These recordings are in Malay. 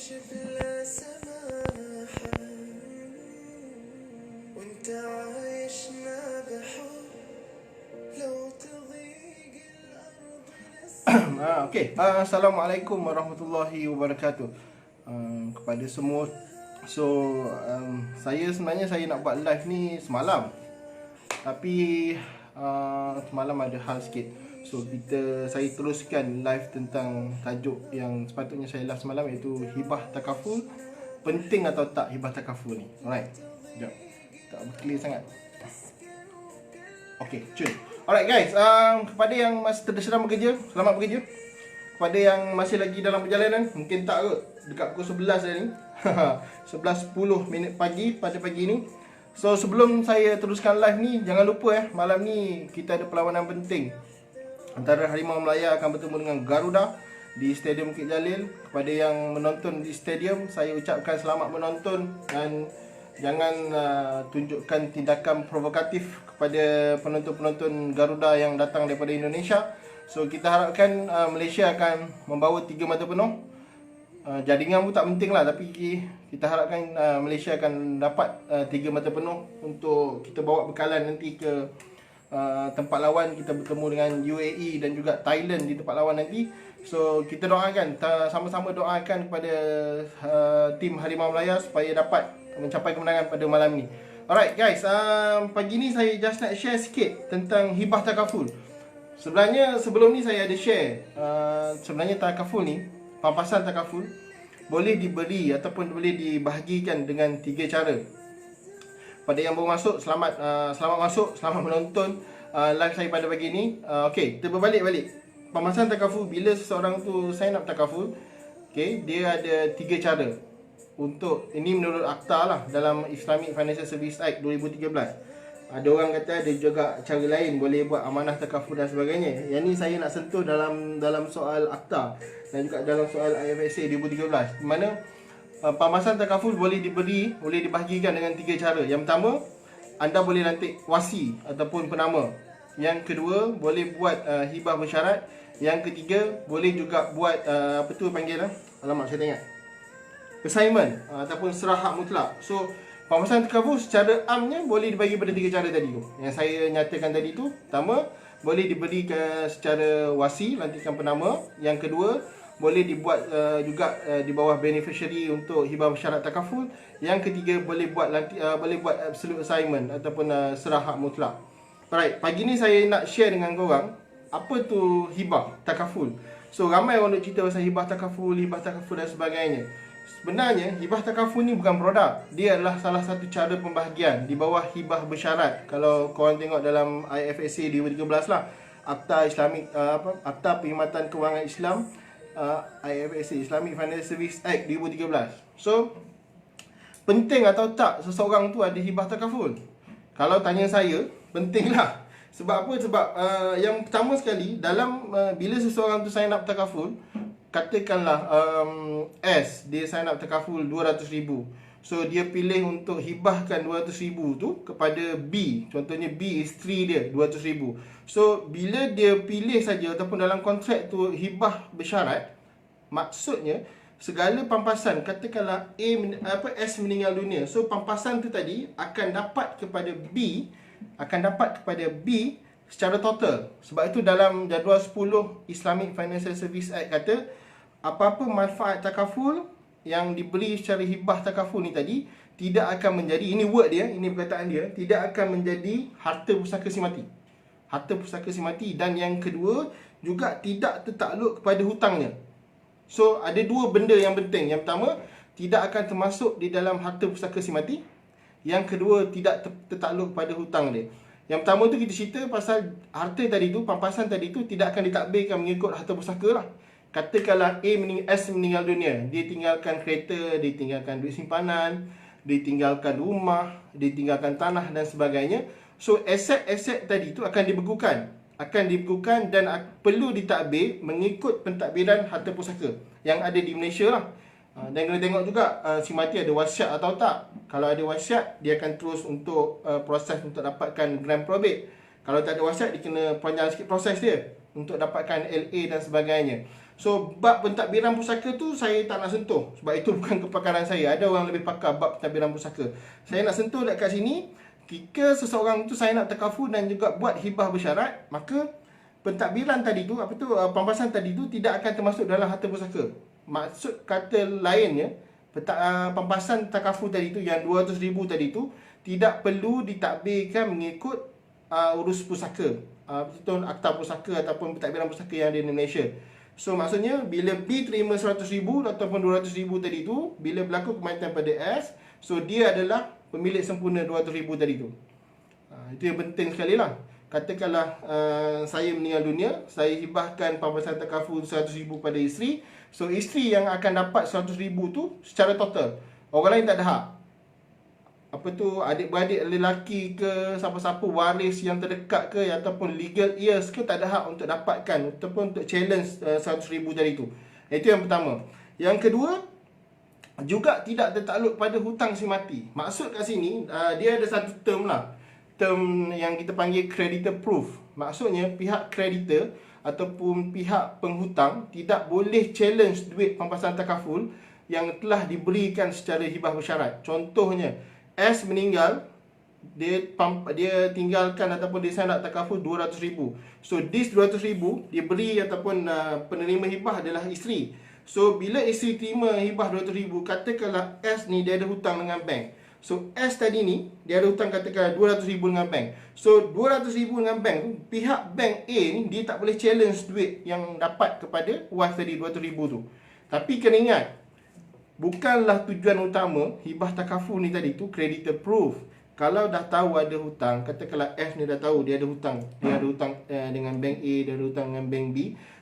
نمشي بلا سماحة وانت عايشنا بحب لو تضيق الأرض Okay. Assalamualaikum warahmatullahi wabarakatuh kepada semua. Saya sebenarnya nak buat live ni semalam, tapi semalam ada hal sikit. So saya teruskan live tentang tajuk yang sepatutnya saya live semalam, iaitu hibah takaful. Penting atau tak hibah takaful ni? Alright. Sekejap, tak clear sangat. Okay, cun. Alright guys, kepada yang masih sedang bekerja, selamat bekerja. Kepada yang masih lagi dalam perjalanan, mungkin tak kot, dekat pukul 11 dah ni 11.10 pagi pada pagi ni. So sebelum saya teruskan live ni, jangan lupa malam ni kita ada perlawanan penting antara Harimau Melaya akan bertemu dengan Garuda di Stadium Bukit Jalil. Kepada yang menonton di stadium, saya ucapkan selamat menonton dan jangan tunjukkan tindakan provokatif kepada penonton-penonton Garuda yang datang daripada Indonesia. So kita harapkan Malaysia akan membawa 3 mata penuh. Jaringan pun tak penting lah, tapi kita harapkan Malaysia akan dapat 3 mata penuh untuk kita bawa bekalan nanti ke tempat lawan. Kita bertemu dengan UAE dan juga Thailand di tempat lawan nanti. So kita doakan, sama-sama doakan kepada tim Harimau Melaya supaya dapat mencapai kemenangan pada malam ni. Alright guys, pagi ni saya just nak share sikit tentang hibah takaful. Sebenarnya sebelum ni saya ada share, sebenarnya takaful ni, pampasan takaful boleh diberi ataupun boleh dibahagikan dengan 3 cara. Pada yang baru masuk, selamat masuk, selamat menonton live saya pada pagi ni. Okay, kita berbalik. Pampasan takaful, bila seseorang tu sign up takaful, okay, dia ada 3 cara. Untuk ini menurut akta lah, dalam Islamic Financial Service Act 2013. Ada orang kata ada juga cara lain boleh buat amanah takaful dan sebagainya. Yang ni saya nak sentuh dalam soal akta dan juga dalam soal IFSA 2013, di mana pampasan takaful boleh dibahagikan dengan 3 cara. Yang pertama, anda boleh lantik wasi ataupun penama. Yang kedua, boleh buat hibah bersyarat. Yang ketiga, boleh juga buat alamak saya tak ingat, assignment ataupun serah hak mutlak. So pampasan takaful secara amnya boleh dibagi pada 3 cara tadi tu yang saya nyatakan tadi tu. Pertama, boleh diberikan secara wasi, lantikan penama. Yang kedua, boleh dibuat juga di bawah beneficiary untuk hibah bersyarat takaful. Yang ketiga, boleh buat absolute assignment ataupun serah hak mutlak. Alright, pagi ni saya nak share dengan korang apa tu hibah takaful. So ramai orang nak cerita pasal hibah takaful dan sebagainya. Sebenarnya hibah takaful ni bukan produk. Dia adalah salah satu cara pembahagian di bawah hibah bersyarat. Kalau korang tengok dalam IFSA 2013 lah, Akta Akta Perkhidmatan Kewangan Islam, IFSA, Islamic Financial Service Act 2013. So penting atau tak seseorang tu ada hibah takaful? Kalau tanya saya, penting lah. Sebab apa? Sebab yang pertama sekali, dalam bila seseorang tu sign up takaful, katakanlah dia sign up takaful 200,000. So dia pilih untuk hibahkan 200,000 tu kepada B. Contohnya B isteri dia 200,000. So bila dia pilih saja ataupun dalam kontrak tu hibah bersyarat, maksudnya segala pampasan, katakanlah S meninggal dunia, so pampasan tu tadi akan dapat kepada B secara total. Sebab itu dalam jadual 10 Islamic Financial Service Act kata, apa-apa manfaat takaful yang diberi secara hibah takaful ni tadi tidak akan menjadi, ini word dia, ini perkataan dia, tidak akan menjadi harta pusaka si mati. Harta pusaka si mati. Dan yang kedua, juga tidak tertakluk kepada hutangnya. So ada 2 benda yang penting. Yang pertama, tidak akan termasuk di dalam harta pusaka si mati. Yang kedua, tidak tertakluk pada hutang dia. Yang pertama tu kita cerita pasal harta tadi tu, pampasan tadi tu tidak akan ditakbirkan mengikut harta pusaka lah. Katakanlah S meninggal dunia, dia tinggalkan kereta, dia tinggalkan duit simpanan, dia tinggalkan rumah, dia tinggalkan tanah dan sebagainya. So aset-aset tadi tu akan dibekukan dan perlu ditakbir mengikut pentadbiran harta pusaka yang ada di Malaysia lah. Dan kena tengok juga si mati ada wasiat atau tak. Kalau ada wasiat, dia akan terus untuk proses untuk dapatkan grant probate. Kalau tak ada wasiat, dia kena panjang sikit proses dia untuk dapatkan LA dan sebagainya. So bab pentadbiran pusaka tu saya tak nak sentuh sebab itu bukan kepakaran saya. Ada orang lebih pakar bab pentadbiran pusaka. Saya nak sentuh dekat sini, jika seseorang tu saya nak takaful dan juga buat hibah bersyarat, maka pentadbiran tadi tu, pampasan tadi tu tidak akan termasuk dalam harta pusaka. Maksud kata lainnya, pampasan takaful tadi tu yang 200,000 tadi tu tidak perlu ditadbirkan mengikut urus pusaka, betul akta pusaka ataupun pentadbiran pusaka yang ada di Malaysia. So maksudnya bila B terima 100,000 ataupun 200,000 tadi tu, bila berlaku kematian pada S, so dia adalah pemilik sempurna 200,000 tadi tu. Itu yang penting sekali lah. Katakanlah saya meninggal dunia, saya hibahkan pampasan takaful 100,000 pada isteri. So isteri yang akan dapat 100,000 tu secara total. Orang lain tak ada hak. Adik-beradik lelaki ke, siapa-siapa waris yang terdekat ke, ataupun legal heirs ke, tak ada hak untuk dapatkan ataupun untuk challenge 100,000 tadi tu. Itu yang pertama. Yang kedua, juga tidak tertakluk pada hutang si mati. Maksud kat sini, dia ada satu term lah. Term yang kita panggil creditor proof. Maksudnya pihak creditor ataupun pihak penghutang tidak boleh challenge duit pampasan takaful yang telah diberikan secara hibah bersyarat. Contohnya, S meninggal, dia tinggalkan ataupun dia sign up takaful 200,000. So this 200,000 dia beri ataupun penerima hibah adalah isteri. So bila isteri terima hibah 200,000, katakanlah S ni dia ada hutang dengan bank. So S tadi ni dia ada hutang katakanlah 200,000 dengan bank. So 200,000 dengan bank tu, pihak bank A ni dia tak boleh challenge duit yang dapat kepada wife tadi 200,000 tu. Tapi kena ingat, bukanlah tujuan utama hibah takaful ni tadi tu creditor proof. Kalau dah tahu ada hutang, katakanlah F ni dah tahu dia ada hutang. Dia ada hutang dengan bank A, dia ada hutang dengan bank B.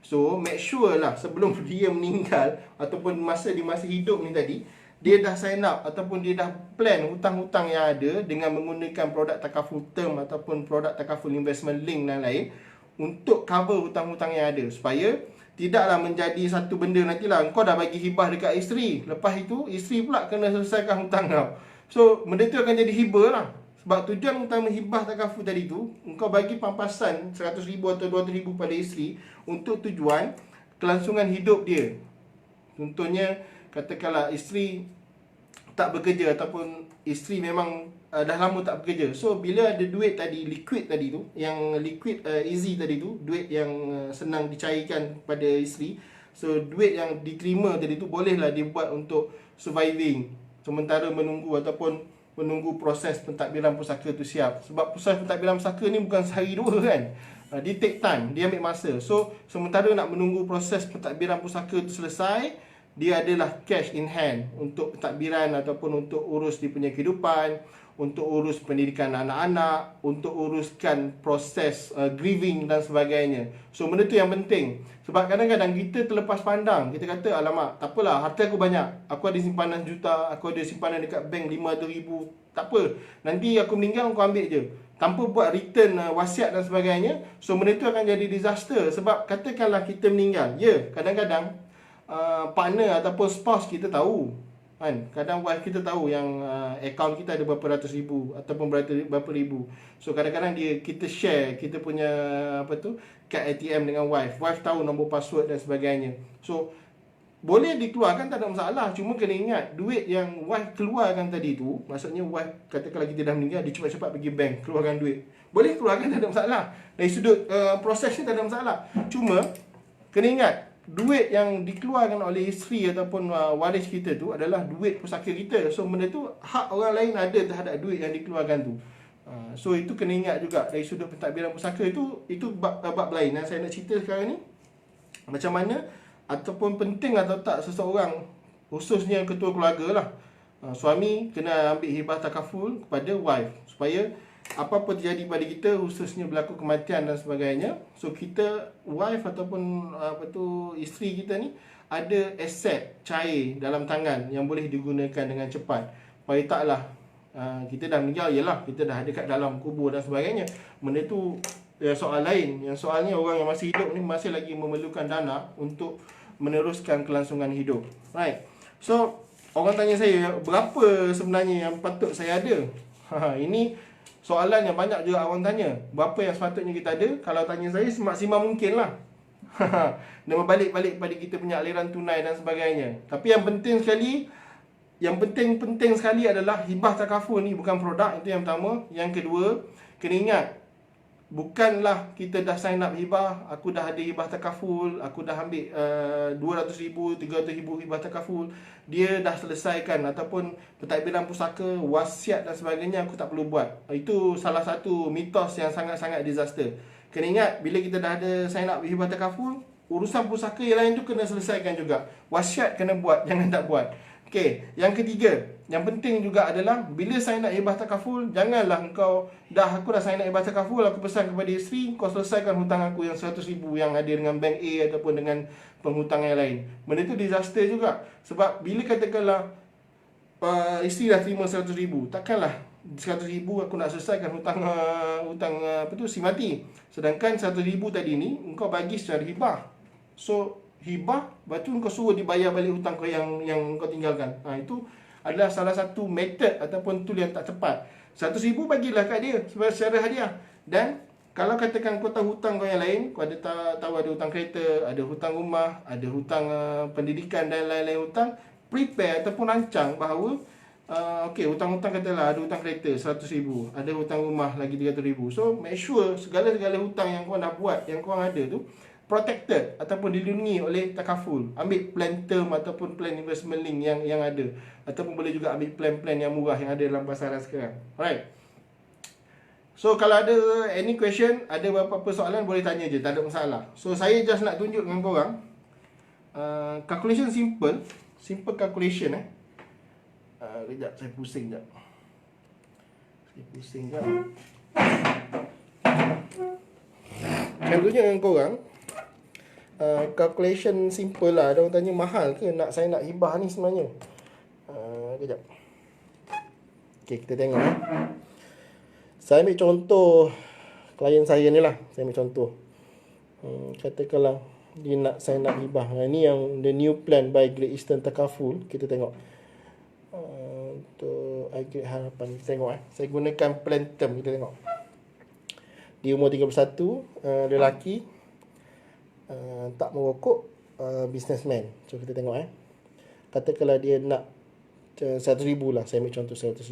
So make sure lah sebelum dia meninggal ataupun masa hidup ni tadi, dia dah sign up ataupun dia dah plan hutang-hutang yang ada dengan menggunakan produk takaful term ataupun produk takaful investment link dan lain untuk cover hutang-hutang yang ada, supaya tidaklah menjadi satu benda nantilah kau dah bagi hibah dekat isteri, lepas itu isteri pula kena selesaikan hutang kau. So benda tu akan jadi hibah lah. Sebab tujuan utama hibah takaful tadi tu, engkau bagi pampasan 100,000 atau 200,000 pada isteri untuk tujuan kelangsungan hidup dia. Contohnya, katakanlah isteri tak bekerja ataupun isteri memang dah lama tak bekerja. So bila ada duit tadi, liquid tadi tu, yang liquid easy tadi tu, duit yang senang dicairkan pada isteri. So duit yang diterima tadi tu bolehlah dibuat untuk surviving sementara menunggu proses pentadbiran pusaka tu siap. Sebab proses pentadbiran pusaka ni bukan sehari dua kan. Dia take time, dia ambil masa. So sementara nak menunggu proses pentadbiran pusaka tu selesai, dia adalah cash in hand untuk pentadbiran ataupun untuk urus dia punya kehidupan, untuk urus pendidikan anak-anak, untuk uruskan proses grieving dan sebagainya. So benda tu yang penting. Sebab kadang-kadang kita terlepas pandang, kita kata alamak, tak apalah, harta aku banyak, aku ada simpanan juta, aku ada simpanan dekat bank 500,000, tak apa, nanti aku meninggal aku ambil je, tanpa buat return wasiat dan sebagainya. So benda tu akan jadi disaster. Sebab katakanlah kita meninggal, kadang-kadang partner ataupun spouse kita tahu kan, kadang wife kita tahu yang akaun kita ada berapa ratus ribu ataupun berapa ribu. So kadang-kadang kita share kita punya kad ATM dengan wife tahu nombor password dan sebagainya. So boleh dikeluarkan, tak ada masalah. Cuma kena ingat, duit yang wife keluarkan tadi tu, maksudnya wife katakanlah kita dah meninggal, dia cepat-cepat pergi bank keluarkan duit, boleh keluarkan, tak ada masalah. Dari sudut prosesnya tak ada masalah. Cuma kena ingat, duit yang dikeluarkan oleh isteri ataupun waris kita tu adalah duit pusaka kita. So benda tu hak orang lain ada terhadap duit yang dikeluarkan tu. So itu kena ingat juga dari sudut pentadbiran pusaka. Itu bab lain yang saya nak cerita sekarang ni, macam mana ataupun penting atau tak seseorang, khususnya ketua keluarga lah, suami kena ambil hibah takaful kepada wife, supaya apa-apa terjadi pada kita, khususnya berlaku kematian dan sebagainya, so kita, wife ataupun isteri kita ni ada aset cair dalam tangan yang boleh digunakan dengan cepat. Supaya taklah kita dah meninggal, yelah kita dah ada kat dalam kubur dan sebagainya, benda tu soal lain. Yang soalnya orang yang masih hidup ni masih lagi memerlukan dana untuk meneruskan kelangsungan hidup. Right. So orang tanya saya, berapa sebenarnya yang patut saya ada? Ini soalan yang banyak juga orang tanya. Berapa yang sepatutnya kita ada? Kalau tanya saya, semaksimal mungkin lah. Dia berbalik-balik pada kita punya aliran tunai dan sebagainya. Tapi yang penting sekali, yang penting sekali adalah hibah takaful ni bukan produk. Itu yang pertama. Yang kedua, kena ingat, bukanlah kita dah sign up hibah, aku dah ada hibah takaful, aku dah ambil 200,000, 300,000 hibah takaful, dia dah selesaikan, ataupun pentadbiran pusaka, wasiat dan sebagainya aku tak perlu buat. Itu salah satu mitos yang sangat-sangat disaster. Kena ingat, bila kita dah ada sign up hibah takaful, urusan pusaka yang lain tu kena selesaikan juga. Wasiat kena buat, jangan tak buat. Okey, yang ketiga, yang penting juga adalah bila sign up hibah takaful, janganlah engkau aku dah sign up hibah takaful, aku pesan kepada isteri, kau selesaikan hutang aku yang 100,000 yang ada dengan bank A ataupun dengan penghutang yang lain. Benda tu disaster juga. Sebab bila katakanlah isteri dah terima 100,000, takkanlah 100,000 aku nak selesaikan hutang si mati. Sedangkan 100,000 tadi ni engkau bagi secara hibah. So hibah, lepas tu kau suruh dibayar balik hutang kau yang kau tinggalkan. Itu adalah salah satu method ataupun tool yang tak tepat. 100,000 bagilah kat dia secara hadiah. Dan kalau katakan kau tahu hutang kau yang lain, kau tahu ada hutang kereta, ada hutang rumah, ada hutang pendidikan dan lain-lain hutang, prepare ataupun rancang bahawa okey, hutang-hutang katalah ada hutang kereta 100,000, ada hutang rumah lagi 300,000. So make sure segala-segala hutang yang kau dah buat, yang kau ada tu protected ataupun dilindungi oleh takaful. Ambil plan term ataupun plan investment link yang ada, ataupun boleh juga ambil plan-plan yang murah yang ada dalam pasaran sekarang. Alright. So kalau ada any question, ada beberapa soalan, boleh tanya je, tak ada masalah. So saya just nak tunjuk dengan korang calculation simple calculation kejap, saya pusing jap. Saya tunjuk dengan korang calculation simple lah. Ada orang tanya mahal ke nak sign up hibah ni sebenarnya. Kejap. Okay, kita tengok. Saya ambil contoh klien saya ni lah. Saya ambil contoh. Katakanlah dia nak sign up hibah. Ni yang the new plan by Great Eastern Takaful. Kita tengok. Untuk Great Harapan. Kita tengok. Saya gunakan plan term. Kita tengok. Dia umur 31. Lelaki. Tak merokok, businessman. So kita tengok katakanlah dia nak 100,000 lah. Saya ambil contoh 100,000.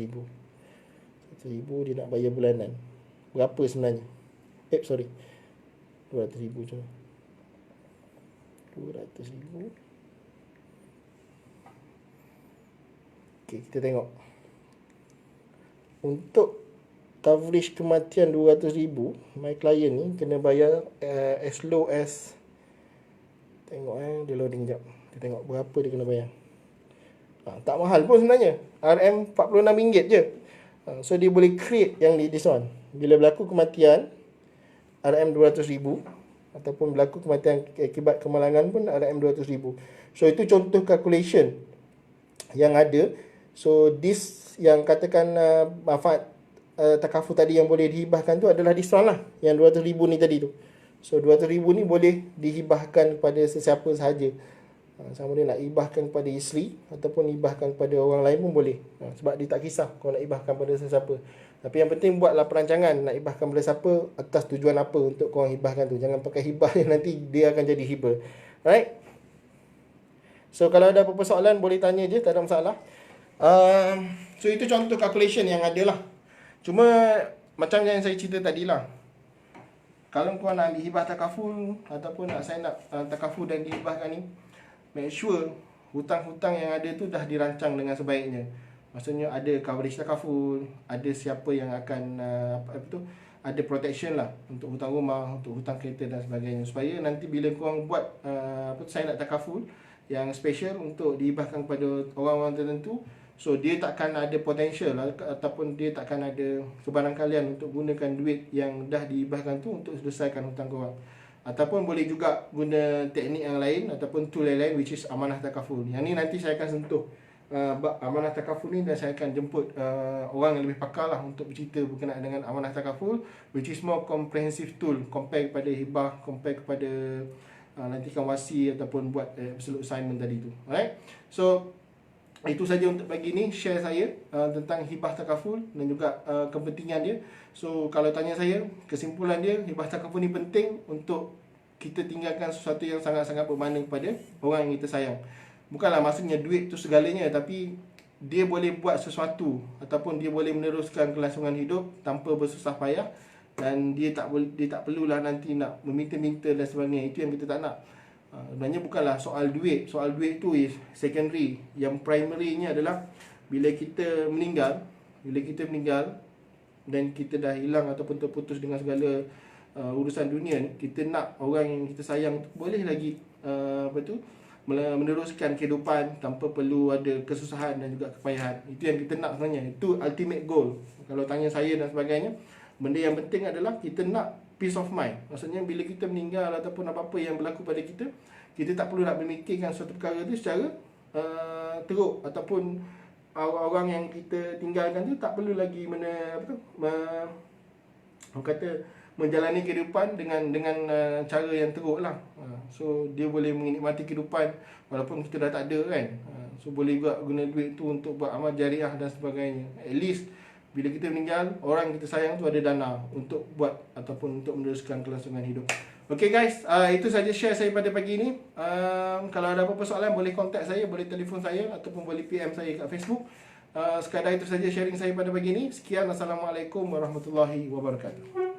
100,000 dia nak bayar bulanan. Berapa sebenarnya? 200,000 je. 200,000. Okay, kita tengok. Untuk coverage kematian 200,000, my client ni kena bayar as low as, tengok dia loading jap. Kita tengok berapa dia kena bayar. Tak mahal pun sebenarnya. RM46 je. So dia boleh create yang this one. Bila berlaku kematian RM200,000 ataupun berlaku kematian akibat kemalangan pun RM200,000. So itu contoh calculation yang ada. So this yang katakan manfaat takaful tadi yang boleh dihibahkan tu adalah this one lah, yang 200,000 ni tadi tu. So 200,000 ni boleh dihibahkan kepada sesiapa sahaja. Sama dia nak hibahkan kepada isteri ataupun hibahkan kepada orang lain pun boleh. Sebab dia tak kisah kau nak hibahkan pada sesiapa. Tapi yang penting buatlah perancangan nak hibahkan pada siapa, atas tujuan apa untuk kau hibahkan tu. Jangan pakai hibah yang nanti dia akan jadi hibah. Alright. So kalau ada apa-apa soalan boleh tanya je, tak ada masalah. So itu contoh calculation yang ada lah. Cuma macam yang saya cerita tadi lah, kalau kau nak ambil hibah takaful ataupun nak sign up takaful dan dihibahkan ni, make sure hutang-hutang yang ada tu dah dirancang dengan sebaiknya. Maksudnya ada coverage takaful, ada siapa yang akan ada protection lah untuk hutang rumah, untuk hutang kereta dan sebagainya. Supaya nanti bila korang buat sign up takaful yang special untuk dihibahkan kepada orang-orang tertentu, so dia takkan ada potential ataupun dia takkan ada kebarangkalian untuk gunakan duit yang dah dihibahkan tu untuk selesaikan hutang korang. Ataupun boleh juga guna teknik yang lain ataupun tool yang lain, which is amanah takaful. Yang ni nanti saya akan sentuh amanah takaful ni, dan saya akan jemput orang yang lebih pakar lah untuk bercerita berkenaan dengan amanah takaful, which is more comprehensive tool compare kepada hibah, compare kepada nantikan wasi ataupun buat absolute assignment tadi tu. Alright. So itu saja untuk pagi ni share saya tentang hibah takaful dan juga kepentingan dia. So kalau tanya saya, kesimpulan dia, hibah takaful ni penting untuk kita tinggalkan sesuatu yang sangat-sangat bermakna kepada orang yang kita sayang. Bukanlah maksudnya duit tu segalanya, tapi dia boleh buat sesuatu ataupun dia boleh meneruskan kelangsungan hidup tanpa bersusah payah, dan dia tak perlulah nanti nak meminta-minta dan sebagainya. Itu yang kita tak nak. Sebenarnya bukanlah soal duit. Soal duit tu is secondary. Yang primarynya adalah bila kita meninggal dan kita dah hilang ataupun terputus dengan segala urusan dunia ni, kita nak orang yang kita sayang tu boleh lagi meneruskan kehidupan tanpa perlu ada kesusahan dan juga kepayahan. Itu yang kita nak sebenarnya. Itu ultimate goal. Kalau tanya saya dan sebagainya, benda yang penting adalah kita nak peace of mind. Maksudnya bila kita meninggal ataupun apa-apa yang berlaku pada kita, kita tak perlu nak memikirkan suatu perkara tu secara teruk, ataupun orang yang kita tinggalkan tu tak perlu lagi menjalani kehidupan dengan cara yang teruk lah. So dia boleh menikmati kehidupan walaupun kita dah tak ada kan. So boleh juga guna duit tu untuk buat amal jariah dan sebagainya. At least bila kita meninggal, orang kita sayang tu ada dana untuk buat ataupun untuk meneruskan kelangsungan hidup. Okay guys, itu saja share saya pada pagi ini. Kalau ada apa-apa soalan, boleh contact saya, boleh telefon saya ataupun boleh PM saya kat Facebook. Sekadar itu saja sharing saya pada pagi ini. Sekian, Assalamualaikum warahmatullahi wabarakatuh.